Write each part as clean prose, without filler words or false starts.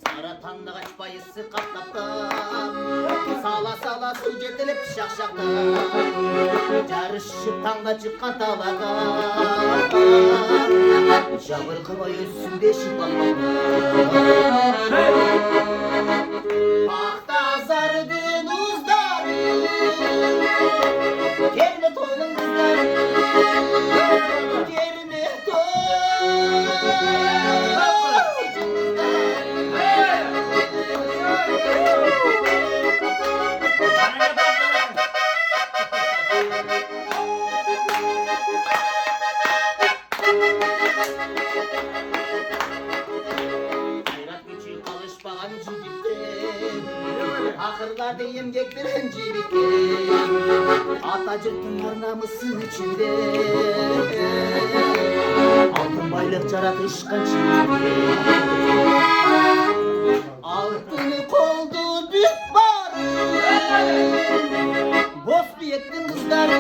Saratanlık açbayısı katlaptan Sala sala su jetilip şakşaktan Jarışıp tаңда çıkan talaga Жабыркабай өссүн дешип Актазардын уздары Келме тойдун кыздары Келме Akırlarda emgek veren jigitke Ata jurттун ар намысын içinde Алтын байлык жаратышкан жигитке Алтыны колду büyük Баары Боз бийектин кыздары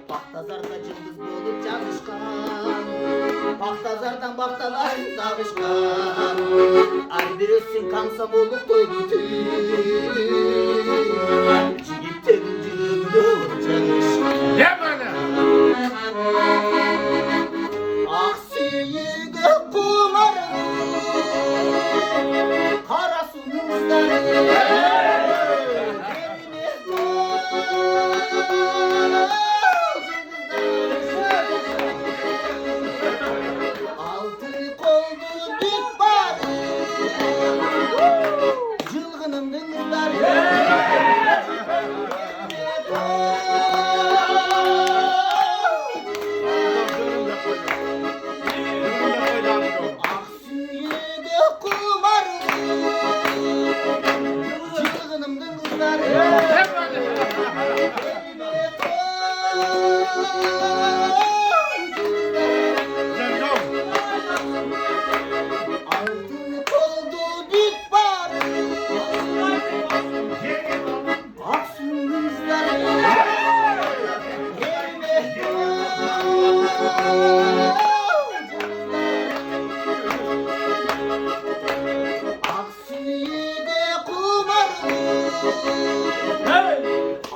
Baktazarda cıldız bolup çalışkan Baktazardan baktalar davışkan Ar birösün komsomoluk toy bütün Jigitten jığılıp çalışkan Ne bana? Aksiyige kumarım Kara sunun kızları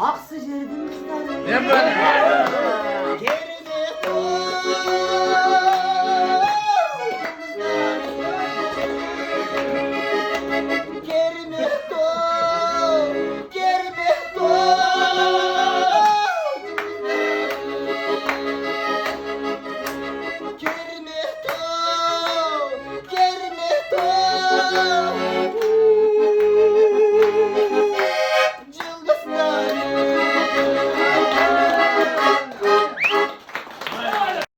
Aksı Жердин kızları. Ne böyle?